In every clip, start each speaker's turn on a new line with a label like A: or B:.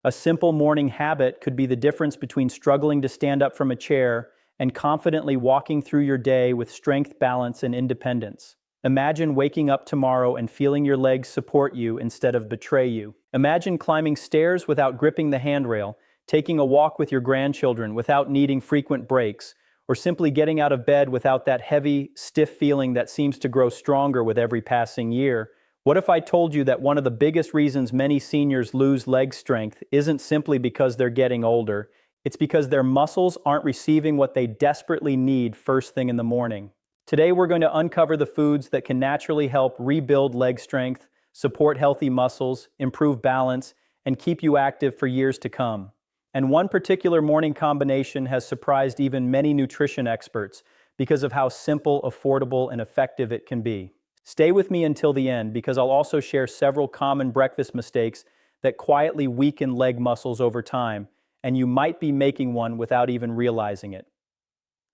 A: A simple morning habit could be the difference between struggling to stand up from a chair and confidently walking through your day with strength, balance, and independence. Imagine waking up tomorrow and feeling your legs support you instead of betray you. Imagine climbing stairs without gripping the handrail, taking a walk with your grandchildren without needing frequent breaks, or simply getting out of bed without that heavy, stiff feeling that seems to grow stronger with every passing year. What if I told you that one of the biggest reasons many seniors lose leg strength isn't simply because they're getting older, it's because their muscles aren't receiving what they desperately need first thing in the morning. Today we're going to uncover the foods that can naturally help rebuild leg strength, support healthy muscles, improve balance, and keep you active for years to come. And one particular morning combination has surprised even many nutrition experts because of how simple, affordable, and effective it can be. Stay with me until the end because I'll also share several common breakfast mistakes that quietly weaken leg muscles over time, and you might be making one without even realizing it.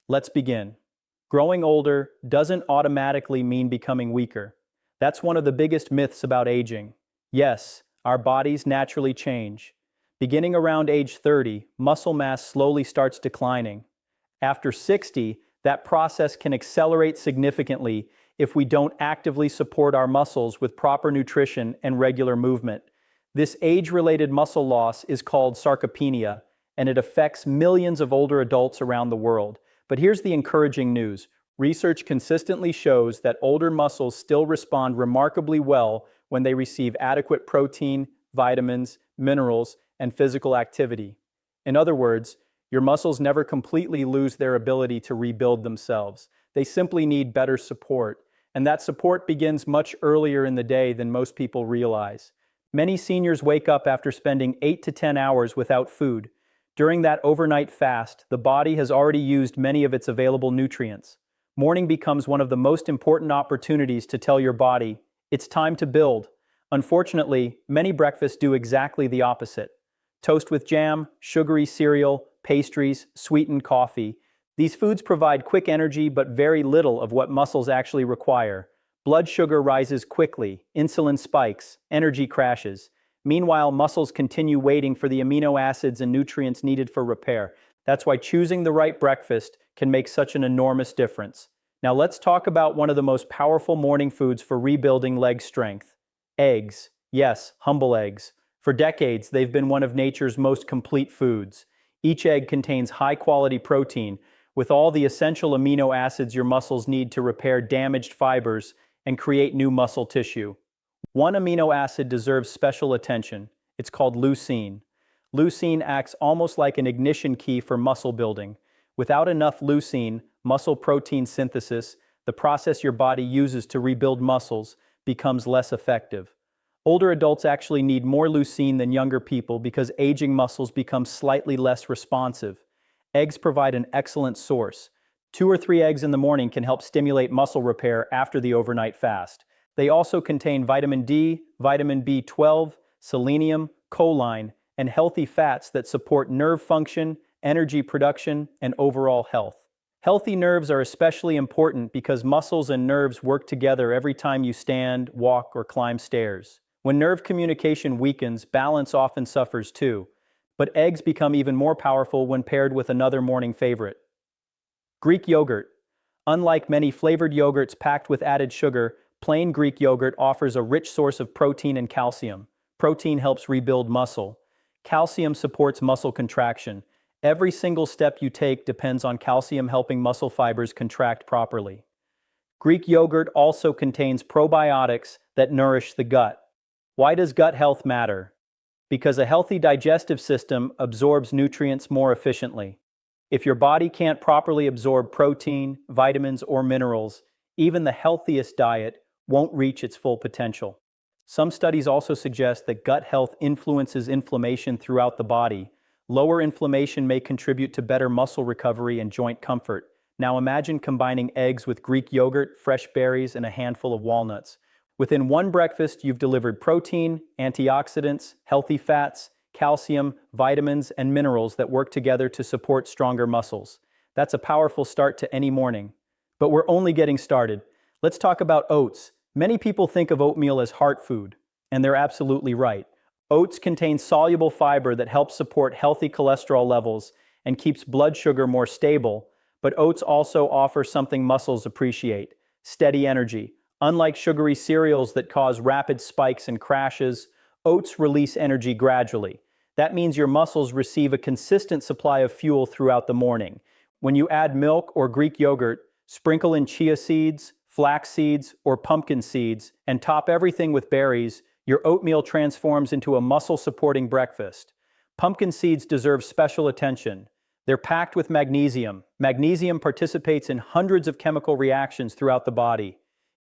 A: Let's begin. Growing older doesn't automatically mean becoming weaker. That's one of the biggest myths about aging. Yes, our bodies naturally change. Beginning around age 30, muscle mass slowly starts declining. After 60, that process can accelerate significantly if we don't actively support our muscles with proper nutrition and regular movement. This age-related muscle loss is called sarcopenia, and it affects millions of older adults around the world. But here's the encouraging news. Research consistently shows that older muscles still respond remarkably well when they receive adequate protein, vitamins, minerals, and physical activity. In other words, your muscles never completely lose their ability to rebuild themselves. They simply need better support, and that support begins much earlier in the day than most people realize. Many seniors wake up after spending 8 to 10 hours without food. During that overnight fast, the body has already used many of its available nutrients. Morning becomes one of the most important opportunities to tell your body, it's time to build. Unfortunately, many breakfasts do exactly the opposite. Toast with jam, sugary cereal, pastries, sweetened coffee. These foods provide quick energy but very little of what muscles actually require. Blood sugar rises quickly, insulin spikes, energy crashes. Meanwhile, muscles continue waiting for the amino acids and nutrients needed for repair. That's why choosing the right breakfast can make such an enormous difference. Now let's talk about one of the most powerful morning foods for rebuilding leg strength. Eggs. Yes, humble eggs. For decades, they've been one of nature's most complete foods. Each egg contains high-quality protein, with all the essential amino acids your muscles need to repair damaged fibers and create new muscle tissue. One amino acid deserves special attention. It's called leucine. Leucine acts almost like an ignition key for muscle building. Without enough leucine, muscle protein synthesis, the process your body uses to rebuild muscles, becomes less effective. Older adults actually need more leucine than younger people because aging muscles become slightly less responsive. Eggs provide an excellent source. 2 or 3 eggs in the morning can help stimulate muscle repair after the overnight fast. They also contain vitamin D, vitamin B12, selenium, choline, and healthy fats that support nerve function, energy production, and overall health. Healthy nerves are especially important because muscles and nerves work together every time you stand, walk, or climb stairs. When nerve communication weakens, balance often suffers too. But eggs become even more powerful when paired with another morning favorite. Greek yogurt. Unlike many flavored yogurts packed with added sugar, plain Greek yogurt offers a rich source of protein and calcium. Protein helps rebuild muscle. Calcium supports muscle contraction. Every single step you take depends on calcium helping muscle fibers contract properly. Greek yogurt also contains probiotics that nourish the gut. Why does gut health matter? Because a healthy digestive system absorbs nutrients more efficiently. If your body can't properly absorb protein, vitamins, or minerals, even the healthiest diet won't reach its full potential. Some studies also suggest that gut health influences inflammation throughout the body. Lower inflammation may contribute to better muscle recovery and joint comfort. Now imagine combining eggs with Greek yogurt, fresh berries, and a handful of walnuts. Within one breakfast, you've delivered protein, antioxidants, healthy fats, calcium, vitamins, and minerals that work together to support stronger muscles. That's a powerful start to any morning. But we're only getting started. Let's talk about oats. Many people think of oatmeal as heart food, and they're absolutely right. Oats contain soluble fiber that helps support healthy cholesterol levels and keeps blood sugar more stable, but oats also offer something muscles appreciate: steady energy. Unlike sugary cereals that cause rapid spikes and crashes, oats release energy gradually. That means your muscles receive a consistent supply of fuel throughout the morning. When you add milk or Greek yogurt, sprinkle in chia seeds, flax seeds, or pumpkin seeds, and top everything with berries, your oatmeal transforms into a muscle-supporting breakfast. Pumpkin seeds deserve special attention. They're packed with magnesium. Magnesium participates in hundreds of chemical reactions throughout the body.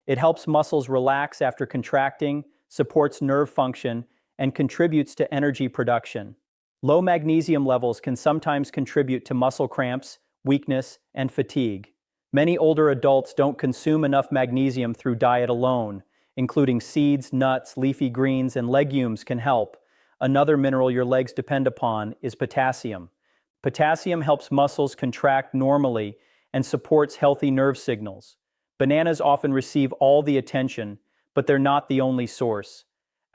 A: It helps muscles relax after contracting, supports nerve function, and contributes to energy production. Low magnesium levels can sometimes contribute to muscle cramps, weakness, and fatigue. Many older adults don't consume enough magnesium through diet alone. Including seeds, nuts, leafy greens, and legumes can help. Another mineral your legs depend upon is potassium. Potassium helps muscles contract normally and supports healthy nerve signals. Bananas often receive all the attention, but they're not the only source.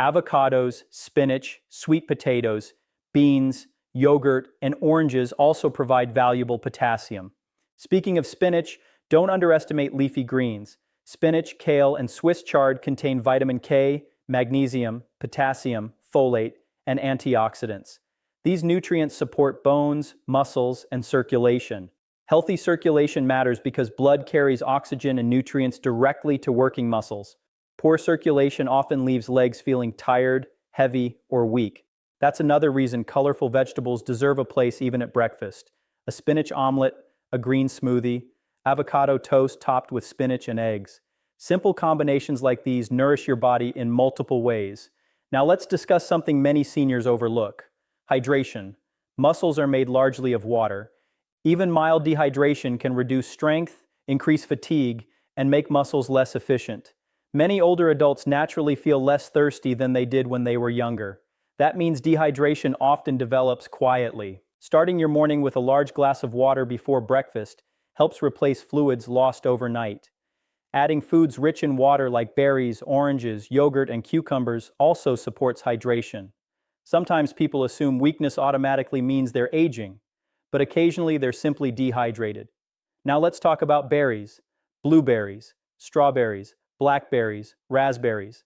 A: Avocados, spinach, sweet potatoes, beans, yogurt, and oranges also provide valuable potassium. Speaking of spinach, don't underestimate leafy greens. Spinach, kale, and Swiss chard contain vitamin K, magnesium, potassium, folate, and antioxidants. These nutrients support bones, muscles, and circulation. Healthy circulation matters because blood carries oxygen and nutrients directly to working muscles. Poor circulation often leaves legs feeling tired, heavy, or weak. That's another reason colorful vegetables deserve a place even at breakfast. A spinach omelet, a green smoothie, avocado toast topped with spinach and eggs. Simple combinations like these nourish your body in multiple ways. Now let's discuss something many seniors overlook: hydration. Muscles are made largely of water. Even mild dehydration can reduce strength, increase fatigue, and make muscles less efficient. Many older adults naturally feel less thirsty than they did when they were younger. That means dehydration often develops quietly. Starting your morning with a large glass of water before breakfast helps replace fluids lost overnight. Adding foods rich in water like berries, oranges, yogurt, and cucumbers also supports hydration. Sometimes people assume weakness automatically means they're aging, but occasionally they're simply dehydrated. Now let's talk about berries: blueberries, strawberries, blackberries, raspberries.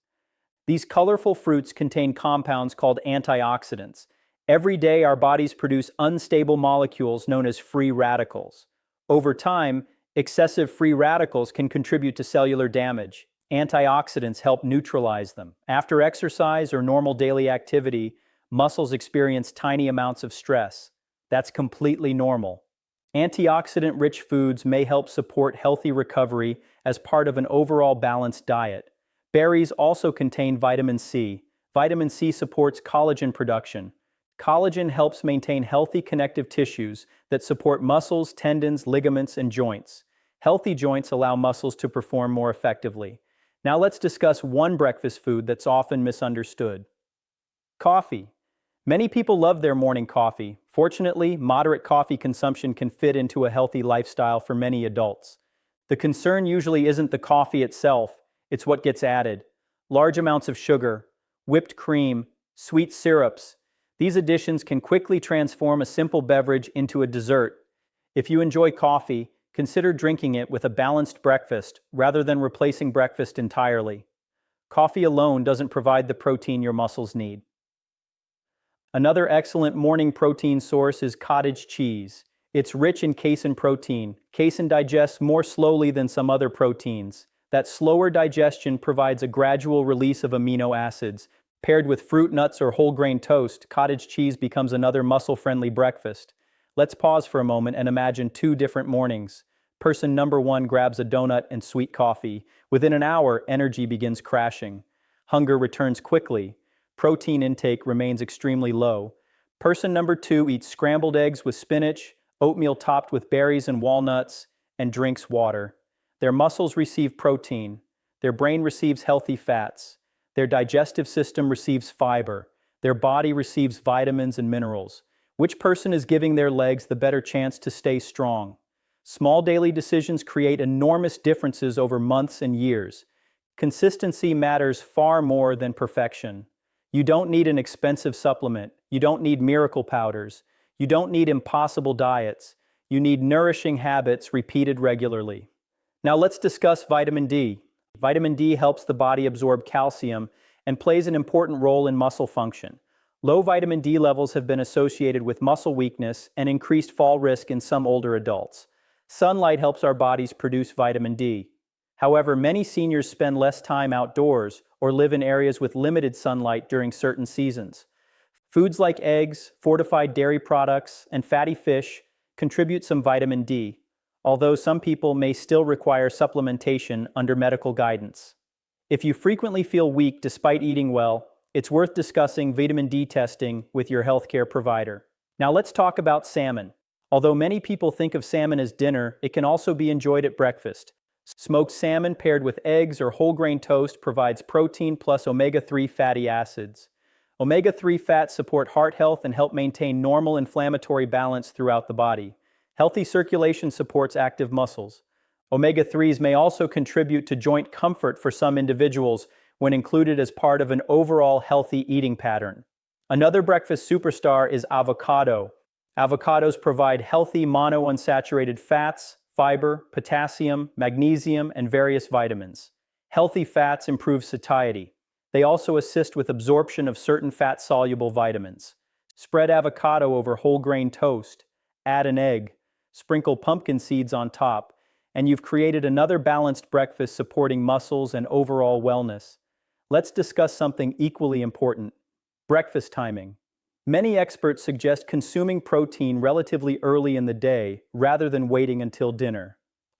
A: These colorful fruits contain compounds called antioxidants. Every day our bodies produce unstable molecules known as free radicals. Over time, excessive free radicals can contribute to cellular damage. Antioxidants help neutralize them. After exercise or normal daily activity, muscles experience tiny amounts of stress. That's completely normal. Antioxidant-rich foods may help support healthy recovery as part of an overall balanced diet. Berries also contain vitamin C. Vitamin C supports collagen production. Collagen helps maintain healthy connective tissues that support muscles, tendons, ligaments, and joints. Healthy joints allow muscles to perform more effectively. Now let's discuss one breakfast food that's often misunderstood: coffee. Many people love their morning coffee. Fortunately, moderate coffee consumption can fit into a healthy lifestyle for many adults. The concern usually isn't the coffee itself, it's what gets added. Large amounts of sugar, whipped cream, sweet syrups. These additions can quickly transform a simple beverage into a dessert. If you enjoy coffee, consider drinking it with a balanced breakfast rather than replacing breakfast entirely. Coffee alone doesn't provide the protein your muscles need. Another excellent morning protein source is cottage cheese. It's rich in casein protein. Casein digests more slowly than some other proteins. That slower digestion provides a gradual release of amino acids. Paired with fruit, nuts, or whole grain toast, cottage cheese becomes another muscle-friendly breakfast. Let's pause for a moment and imagine two different mornings. Person number one grabs a donut and sweet coffee. Within an hour, energy begins crashing. Hunger returns quickly. Protein intake remains extremely low. Person number two eats scrambled eggs with spinach, oatmeal topped with berries and walnuts, and drinks water. Their muscles receive protein. Their brain receives healthy fats. Their digestive system receives fiber. Their body receives vitamins and minerals. Which person is giving their legs the better chance to stay strong? Small daily decisions create enormous differences over months and years. Consistency matters far more than perfection. You don't need an expensive supplement. You don't need miracle powders. You don't need impossible diets. You need nourishing habits repeated regularly. Now let's discuss vitamin D. Vitamin D helps the body absorb calcium and plays an important role in muscle function. Low vitamin D levels have been associated with muscle weakness and increased fall risk in some older adults. Sunlight helps our bodies produce vitamin D. However, many seniors spend less time outdoors or live in areas with limited sunlight during certain seasons. Foods like eggs, fortified dairy products, and fatty fish contribute some vitamin D, although some people may still require supplementation under medical guidance. If you frequently feel weak despite eating well, it's worth discussing vitamin D testing with your healthcare provider. Now let's talk about salmon. Although many people think of salmon as dinner, it can also be enjoyed at breakfast. Smoked salmon paired with eggs or whole grain toast provides protein plus omega-3 fatty acids. Omega-3 fats support heart health and help maintain normal inflammatory balance throughout the body. Healthy circulation supports active muscles. Omega-3s may also contribute to joint comfort for some individuals when included as part of an overall healthy eating pattern. Another breakfast superstar is avocado. Avocados provide healthy monounsaturated fats, fiber, potassium, magnesium, and various vitamins. Healthy fats improve satiety. They also assist with absorption of certain fat-soluble vitamins. Spread avocado over whole grain toast, add an egg, sprinkle pumpkin seeds on top, and you've created another balanced breakfast supporting muscles and overall wellness. Let's discuss something equally important: breakfast timing. Many experts suggest consuming protein relatively early in the day rather than waiting until dinner.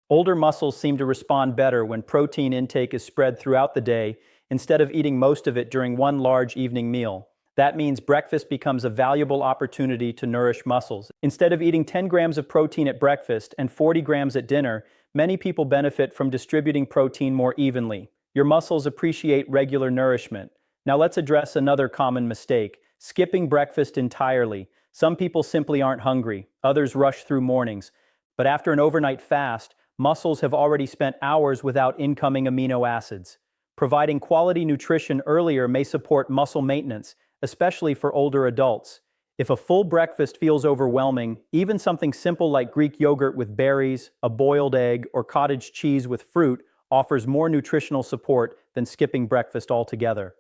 A: Older muscles seem to respond better when protein intake is spread throughout the day instead of eating most of it during one large evening meal. That means breakfast becomes a valuable opportunity to nourish muscles. Instead of eating 10 grams of protein at breakfast and 40 grams at dinner, many people benefit from distributing protein more evenly. Your muscles appreciate regular nourishment. Now let's address another common mistake: skipping breakfast entirely. Some people simply aren't hungry, others rush through mornings. But after an overnight fast, muscles have already spent hours without incoming amino acids. Providing quality nutrition earlier may support muscle maintenance, especially for older adults. If a full breakfast feels overwhelming, even something simple like Greek yogurt with berries, a boiled egg, or cottage cheese with fruit offers more nutritional support than skipping breakfast altogether.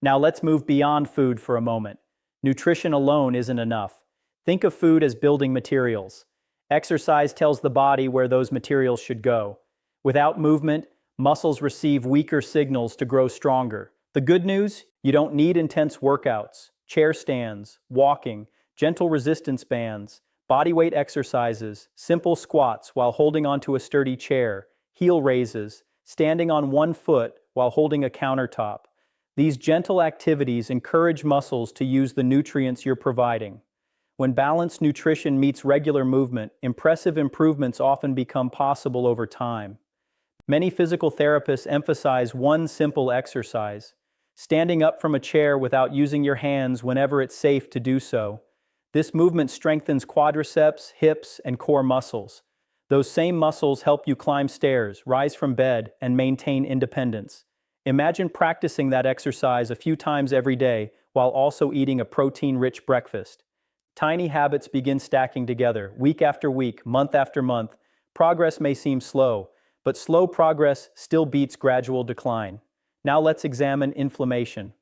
A: Now let's move beyond food for a moment. Nutrition alone isn't enough. Think of food as building materials. Exercise tells the body where those materials should go. Without movement, muscles receive weaker signals to grow stronger. The good news? You don't need intense workouts, chair stands, walking, gentle resistance bands, bodyweight exercises, simple squats while holding onto a sturdy chair, heel raises, standing on one foot while holding a countertop. These gentle activities encourage muscles to use the nutrients you're providing. When balanced nutrition meets regular movement, impressive improvements often become possible over time. Many physical therapists emphasize one simple exercise: standing up from a chair without using your hands whenever it's safe to do so. This movement strengthens quadriceps, hips, and core muscles. Those same muscles help you climb stairs, rise from bed, and maintain independence. Imagine practicing that exercise a few times every day while also eating a protein-rich breakfast. Tiny habits begin stacking together, week after week, month after month. Progress may seem slow, but slow progress still beats gradual decline. Now let's examine inflammation.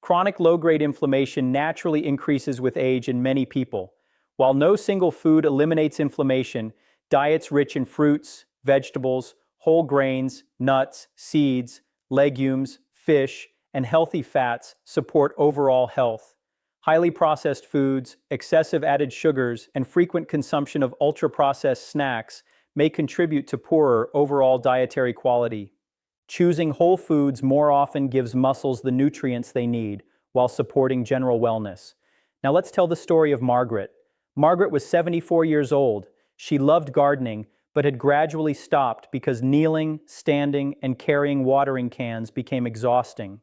A: Chronic low-grade inflammation naturally increases with age in many people. While no single food eliminates inflammation, diets rich in fruits, vegetables, whole grains, nuts, seeds, legumes, fish, and healthy fats support overall health. Highly processed foods, excessive added sugars, and frequent consumption of ultra-processed snacks may contribute to poorer overall dietary quality. Choosing whole foods more often gives muscles the nutrients they need while supporting general wellness. Now let's tell the story of Margaret. Margaret was 74 years old. She loved gardening, but had gradually stopped because kneeling, standing, and carrying watering cans became exhausting.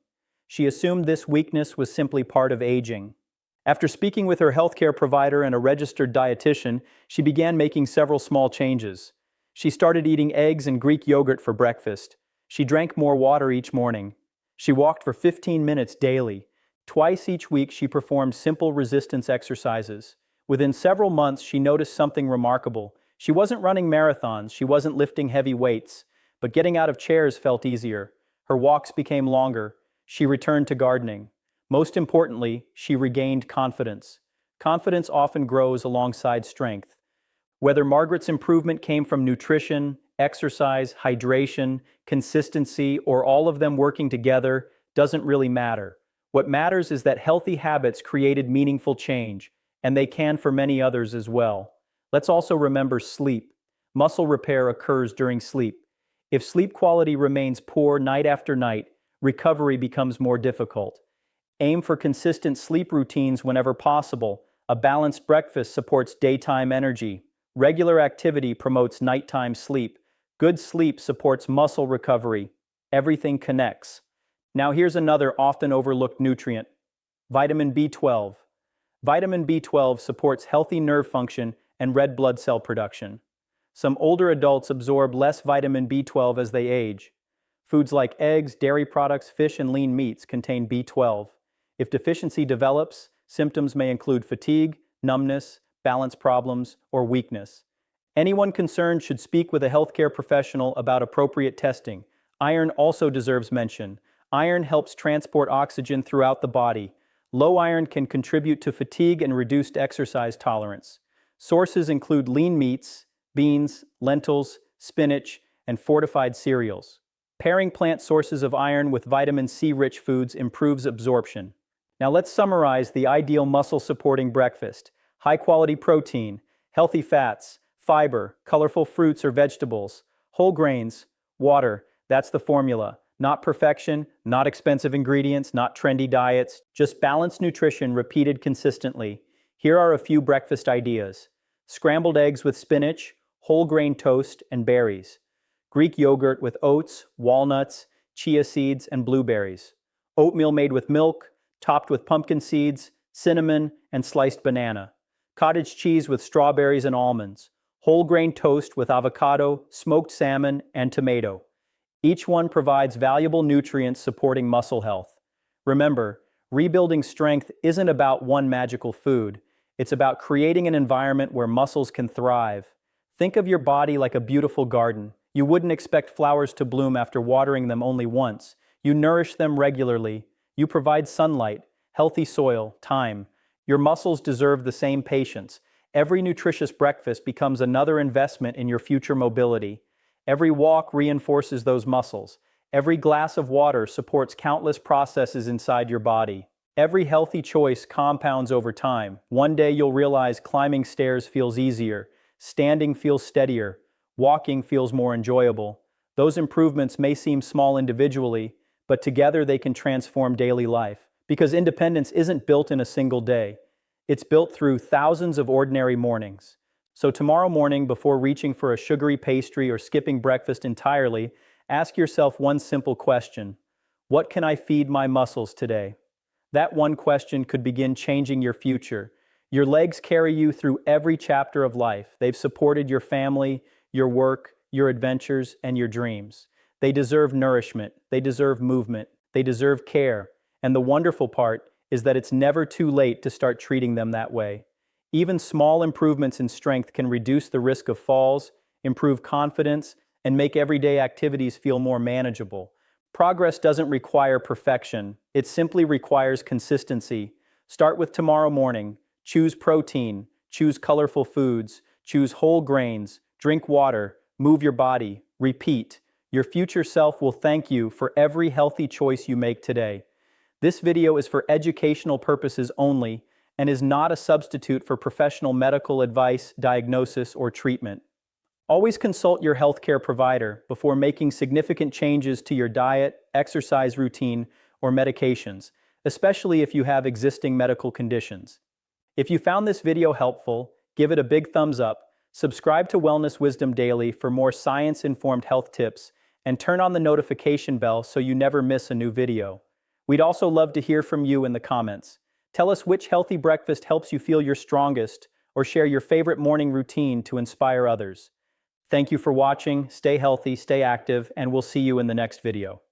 A: She assumed this weakness was simply part of aging. After speaking with her healthcare provider and a registered dietitian, she began making several small changes. She started eating eggs and Greek yogurt for breakfast. She drank more water each morning. She walked for 15 minutes daily. Twice each week, she performed simple resistance exercises. Within several months, she noticed something remarkable. She wasn't running marathons, she wasn't lifting heavy weights, but getting out of chairs felt easier. Her walks became longer. She returned to gardening. Most importantly, she regained confidence. Confidence often grows alongside strength. Whether Margaret's improvement came from nutrition, exercise, hydration, consistency, or all of them working together doesn't really matter. What matters is that healthy habits created meaningful change, and they can for many others as well. Let's also remember sleep. Muscle repair occurs during sleep. If sleep quality remains poor night after night, recovery becomes more difficult. Aim for consistent sleep routines whenever possible. A balanced breakfast supports daytime energy. Regular activity promotes nighttime sleep. Good sleep supports muscle recovery. Everything connects. Now here's another often overlooked nutrient: vitamin B12. Vitamin B12 supports healthy nerve function and red blood cell production. Some older adults absorb less vitamin B12 as they age. Foods like eggs, dairy products, fish, and lean meats contain B12. If deficiency develops, symptoms may include fatigue, numbness, balance problems, or weakness. Anyone concerned should speak with a healthcare professional about appropriate testing. Iron also deserves mention. Iron helps transport oxygen throughout the body. Low iron can contribute to fatigue and reduced exercise tolerance. Sources include lean meats, beans, lentils, spinach, and fortified cereals. Pairing plant sources of iron with vitamin C-rich foods improves absorption. Now let's summarize the ideal muscle-supporting breakfast. High-quality protein, healthy fats, fiber, colorful fruits or vegetables, whole grains, water. That's the formula. Not perfection, not expensive ingredients, not trendy diets, just balanced nutrition repeated consistently. Here are a few breakfast ideas: scrambled eggs with spinach, whole grain toast, and berries. Greek yogurt with oats, walnuts, chia seeds, and blueberries. Oatmeal made with milk, topped with pumpkin seeds, cinnamon, and sliced banana. Cottage cheese with strawberries and almonds. Whole grain toast with avocado, smoked salmon, and tomato. Each one provides valuable nutrients supporting muscle health. Remember, rebuilding strength isn't about one magical food. It's about creating an environment where muscles can thrive. Think of your body like a beautiful garden. You wouldn't expect flowers to bloom after watering them only once. You nourish them regularly. You provide sunlight, healthy soil, time. Your muscles deserve the same patience. Every nutritious breakfast becomes another investment in your future mobility. Every walk reinforces those muscles. Every glass of water supports countless processes inside your body. Every healthy choice compounds over time. One day you'll realize climbing stairs feels easier, standing feels steadier, walking feels more enjoyable. Those improvements may seem small individually, but together they can transform daily life. Because independence isn't built in a single day. It's built through thousands of ordinary mornings. So tomorrow morning, before reaching for a sugary pastry or skipping breakfast entirely, ask yourself one simple question: what can I feed my muscles today? That one question could begin changing your future. Your legs carry you through every chapter of life. They've supported your family, your work, your adventures, and your dreams. They deserve nourishment. They deserve movement. They deserve care. And the wonderful part is that it's never too late to start treating them that way. Even small improvements in strength can reduce the risk of falls, improve confidence, and make everyday activities feel more manageable. Progress doesn't require perfection. It simply requires consistency. Start with tomorrow morning. Choose protein. Choose colorful foods. Choose whole grains. Drink water. Move your body. Repeat. Your future self will thank you for every healthy choice you make today. This video is for educational purposes only and is not a substitute for professional medical advice, diagnosis, or treatment. Always consult your healthcare provider before making significant changes to your diet, exercise routine, or medications, especially if you have existing medical conditions. If you found this video helpful, give it a big thumbs up, subscribe to Wellness Wisdom Daily for more science-informed health tips, and turn on the notification bell so you never miss a new video. We'd also love to hear from you in the comments. Tell us which healthy breakfast helps you feel your strongest, or share your favorite morning routine to inspire others. Thank you for watching, stay healthy, stay active, and we'll see you in the next video.